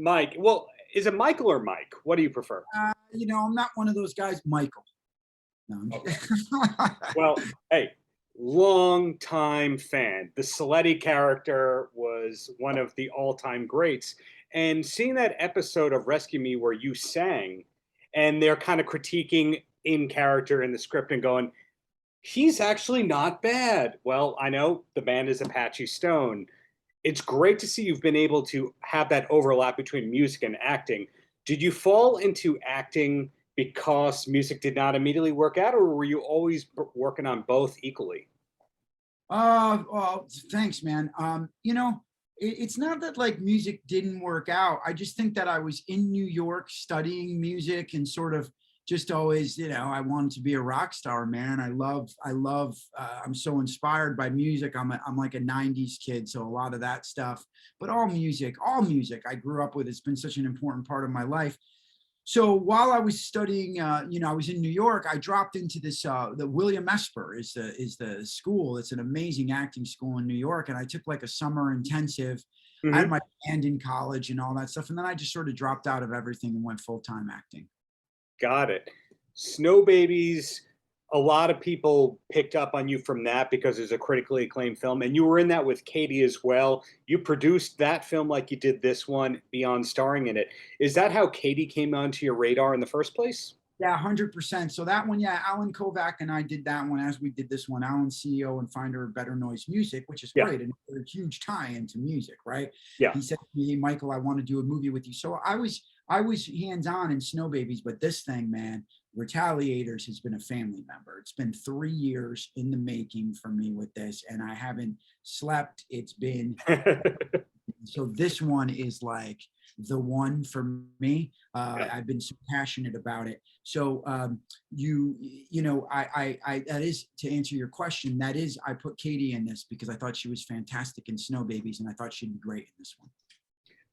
Mike. Well, is it Michael or Mike? What do you prefer? I'm not one of those guys, Michael. No, Okay. Well, hey, long time fan. The Saletti character was one of the all-time greats. And seeing that episode of Rescue Me where you sang, and they're kind of critiquing in character in the script and going, he's actually not bad. Well, I know the band is Apache Stone. It's great to see you've been able to have that overlap between music and acting. Did you fall into acting because music did not immediately work out, or were you always working on both equally? Well, thanks, man. It's not that like music didn't work out. I just think that I was in New York studying music and sort of just always, I wanted to be a rock star, man. I'm so inspired by music. I'm like a 90s kid. So a lot of that stuff, but all music I grew up with, it's been such an important part of my life. So while I was studying, I was in New York, I dropped into this, the William Esper is the school. It's an amazing acting school in New York. And I took like a summer intensive. I had Hmm. my band in college and all that stuff. And then I just sort of dropped out of everything and went full-time acting. Got it. Snow Babies, a lot of people picked up on you from that because it's a critically acclaimed film, and you were in that with Katie as well. You produced that film like you did this one, beyond starring in it. Is that how Katie came onto your radar in the first place? Yeah, 100%. So that one, yeah, Alan Kovac and I did that one as we did this one. Alan's CEO and founder of Better Noise Music, which is Yeah, great and a huge tie into music, right? yeah. He said to me, "Hey, Michael, I want to do a movie with you." So I was hands on in Snow Babies, but this thing, man, Retaliators has been a family member. It's been 3 years in the making for me with this, and I haven't slept. It's been so this one is like the one for me. Yeah. I've been so passionate about it. So I that is to answer your question. That is, I put Katie in this because I thought she was fantastic in Snow Babies, and I thought she'd be great in this one.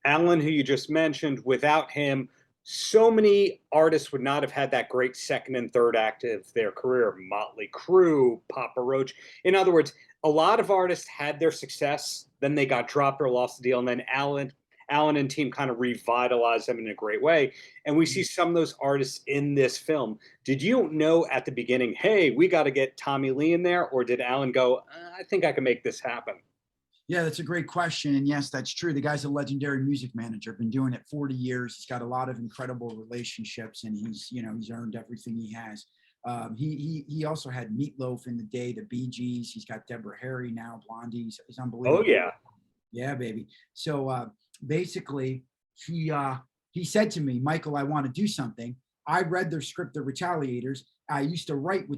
Alan, who you just mentioned, without him, so many artists would not have had that great second and third act of their career. Motley Crue, Papa Roach. In other words, a lot of artists had their success, then they got dropped or lost the deal, and then Alan and team kind of revitalized them in a great way. And we see some of those artists in this film. Did you know at the beginning, hey, we got to get Tommy Lee in there, or did Alan go, I think I can make this happen? Yeah, that's a great question. And yes, that's true. The guy's a legendary music manager, been doing it 40 years. He's got a lot of incredible relationships, and he's earned everything he has. He also had Meatloaf in the day, the Bee Gees. He's got Deborah Harry now, Blondie. He's Oh, unbelievable. yeah. Yeah, baby. So basically, he said to me, Michael, I want to do something. I read their script, The Retaliators. I used to write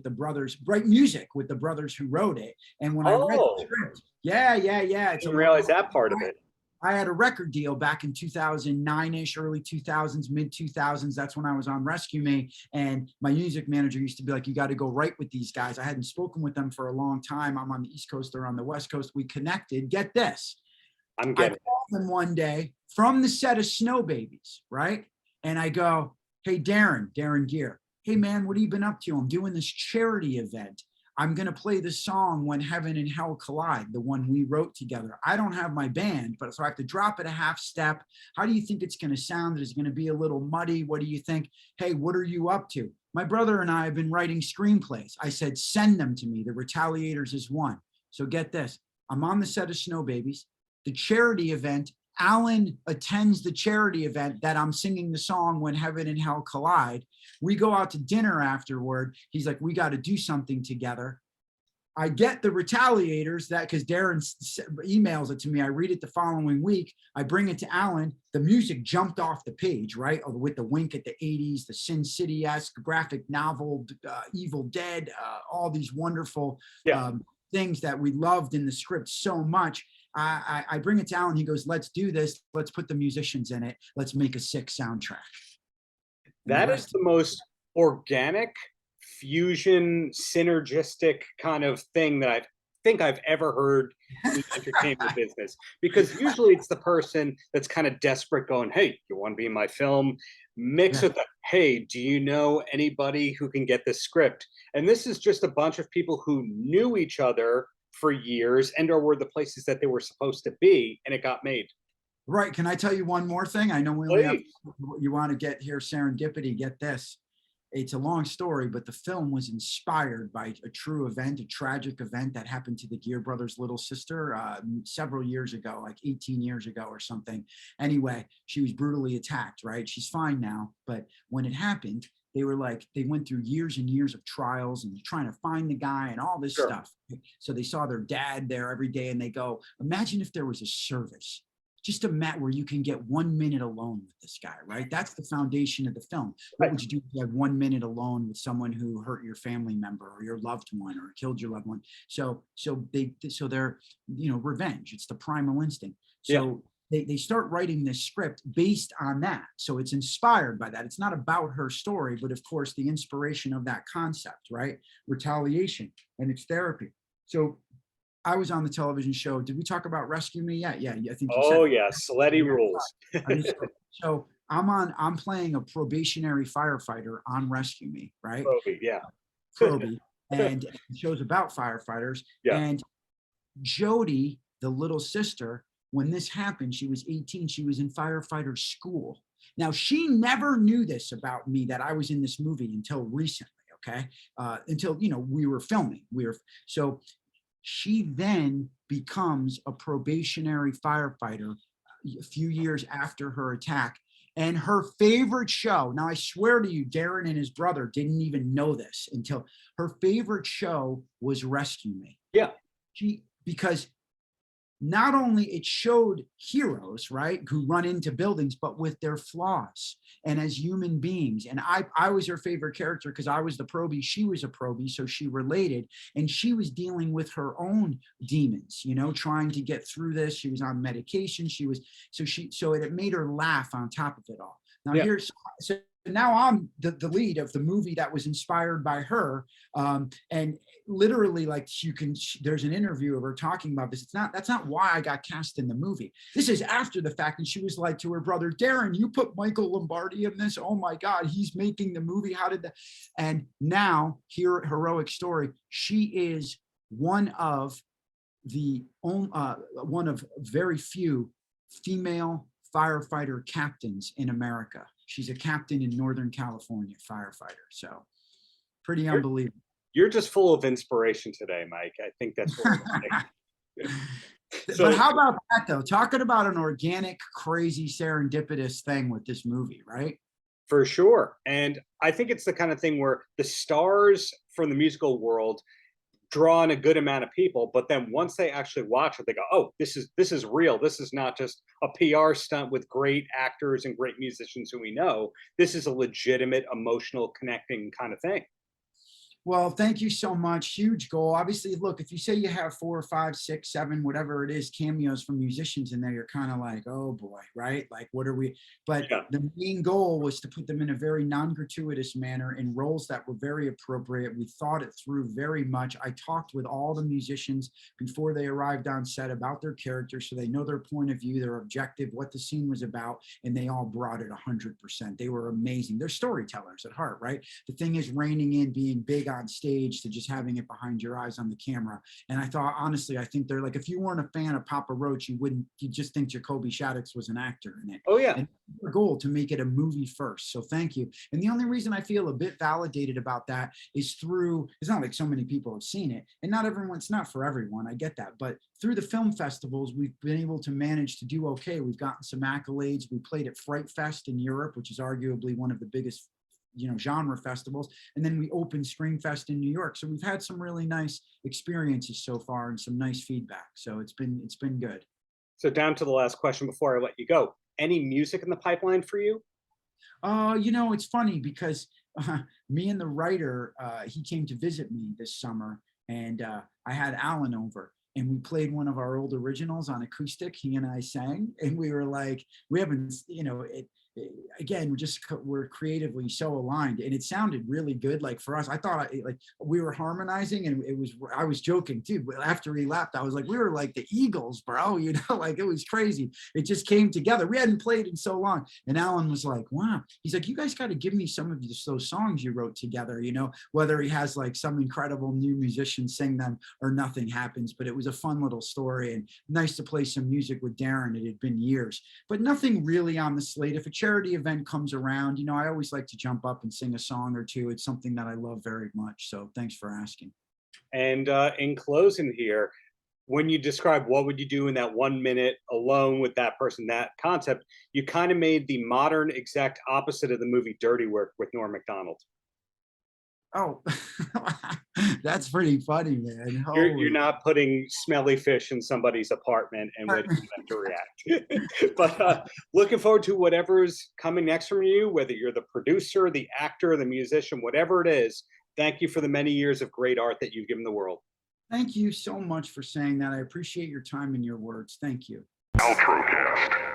music with the brothers who wrote it. And when I read the Oh, script, yeah, it's a didn't long. realize that part of it. I had a record deal back in 2009-ish, early 2000s, mid 2000s. That's when I was on Rescue Me. And my music manager used to be like, you got to go write with these guys. I hadn't spoken with them for a long time. I'm on the East Coast, they're on the West Coast. We connected. Get this. I'm I getting called them one day from the set of Snow Babies, right? And I go, hey, Darren Gear. Hey, man, what have you been up to? I'm doing this charity event. I'm going to play the song When Heaven and Hell Collide, the one we wrote together. I don't have my band, but so I have to drop it a half step. How do you think it's going to sound? Is it going to be a little muddy? What do you think? Hey, what are you up to? My brother and I have been writing screenplays. I said, send them to me. The Retaliators is one. So get this. I'm on the set of Snow Babies. The charity event, Alan attends the charity event that I'm singing the song When Heaven and Hell Collide. We go out to dinner afterward. He's like, we got to do something together. I get the Retaliators that because Darren emails it to me. I read it the following week. I bring it to Alan. The music jumped off the page, right? With the wink at the 80s, the Sin City-esque graphic novel, Evil Dead, all these wonderful yeah. things that we loved in the script so much. I bring it to Alan. He goes, let's do this. Let's put the musicians in it. Let's make a sick soundtrack. And the That is rest. the most organic, fusion, synergistic kind of thing that I think I've ever heard in the entertainment business. Because usually it's the person that's kind of desperate going, hey, you want to be in my film? Mix Yeah. with the, hey, do you know anybody who can get this script? And this is just a bunch of people who knew each other for years and or were the places that they were supposed to be, and it got made. Right. Can I tell you one more thing? I know we only have, Please. you want to get here serendipity, get this. It's a long story, but the film was inspired by a true event, a tragic event that happened to the Gear brothers' little sister several years ago, like 18 years ago or something. Anyway, she was brutally attacked, right? She's fine now. But when it happened, they were like, they went through years and years of trials and trying to find the guy and all this Sure. stuff. So they saw their dad there every day and they go, imagine if there was a service, just a mat where you can get 1 minute alone with this guy, right? That's the foundation of the film. What would you do if you had 1 minute alone with someone who hurt your family member or your loved one or killed your loved one? So they're, revenge. It's the primal instinct. So they start writing this script based on that. So it's inspired by that. It's not about her story, but of course the inspiration of that concept, right? Retaliation and its therapy. So I was on the television show. Did we talk about Rescue Me yet? Yeah, I think you said. Oh yeah, Sleddy rules. So I'm playing a probationary firefighter on Rescue Me, right? Proby, yeah. Proby, and the show's about firefighters. Yeah. And Jody, the little sister, when this happened, she was 18. She was in firefighter school. Now she never knew this about me, that I was in this movie until recently. Okay, until we were filming. So she then becomes a probationary firefighter a few years after her attack. And her favorite show, now I swear to you, Darren and his brother didn't even know this until her favorite show was Rescue Me. Yeah. Because not only it showed heroes, right, who run into buildings, but with their flaws and as human beings. And I was her favorite character because I was the probie, she was a probie, so she related, and she was dealing with her own demons, trying to get through this. She was on medication. So it made her laugh on top of it all. Now so now I'm the lead of the movie that was inspired by her. And literally, like, there's an interview of her talking about this. That's not why I got cast in the movie. This is after the fact. And she was like to her brother, Darren, you put Michael Lombardi in this? Oh my God, he's making the movie. How did that? And now here at Heroic Story, she is one of very few female firefighter captains in America. She's a captain in Northern California, firefighter. So pretty unbelievable. You're just full of inspiration today, Mike. I think that's what we're But how about that though? Talking about an organic, crazy, serendipitous thing with this movie, right? For sure. And I think it's the kind of thing where the stars from the musical world draw in a good amount of people, but then once they actually watch it, they go, oh, this is real. This is not just a PR stunt with great actors and great musicians who we know. This is a legitimate, emotional, connecting kind of thing. Well, thank you so much. Huge goal. Obviously, look, if you say you have 4, 5, 6, 7, whatever it is, cameos from musicians in there, you're kind of like, oh boy, right? Like, what are we? But the main goal was to put them in a very non-gratuitous manner in roles that were very appropriate. We thought it through very much. I talked with all the musicians before they arrived on set about their characters, so they know their point of view, their objective, what the scene was about, and they all brought it 100%. They were amazing. They're storytellers at heart, right? The thing is reining in being big on stage to just having it behind your eyes on the camera. And I thought, honestly, I think they're like, if you weren't a fan of Papa Roach, you just think Jacoby Shaddix was an actor in it. Oh yeah. And our goal to make it a movie first. So thank you. And the only reason I feel a bit validated about that is it's not like so many people have seen it, and it's not for everyone. I get that. But through the film festivals, we've been able to manage to do okay. We've gotten some accolades. We played at Fright Fest in Europe, which is arguably one of the biggest genre festivals, and then we opened Screamfest in New York. So we've had some really nice experiences so far and some nice feedback. So it's been good. So down to the last question before I let you go. Any music in the pipeline for you? It's funny because me and the writer, he came to visit me this summer, and I had Alan over. And we played one of our old originals on acoustic. He and I sang, and we were like, we haven't, again, we're creatively so aligned, and it sounded really good. Like for us, I thought like we were harmonizing, and I was joking too, but after he laughed, I was like, we were like the Eagles, bro, you know, like it was crazy. It just came together. We hadn't played in so long. And Alan was like, wow, he's like, you guys got to give me some of those songs you wrote together, you know, whether he has like some incredible new musician sing them or nothing happens. But it was a fun little story, and nice to play some music with Darren. It had been years, but nothing really on the slate. If a charity event comes around, you know, I always like to jump up and sing a song or two. It's something that I love very much. So thanks for asking. And in closing here, when you describe what would you do in that 1 minute alone with that person, that concept, you kind of made the modern exact opposite of the movie Dirty Work with Norm Macdonald. Oh, that's pretty funny, man. You're not putting smelly fish in somebody's apartment and waiting for them to react. But looking forward to whatever's coming next from you, whether you're the producer, the actor, the musician, whatever it is. Thank you for the many years of great art that you've given the world. Thank you so much for saying that. I appreciate your time and your words. Thank you. Paltrocast.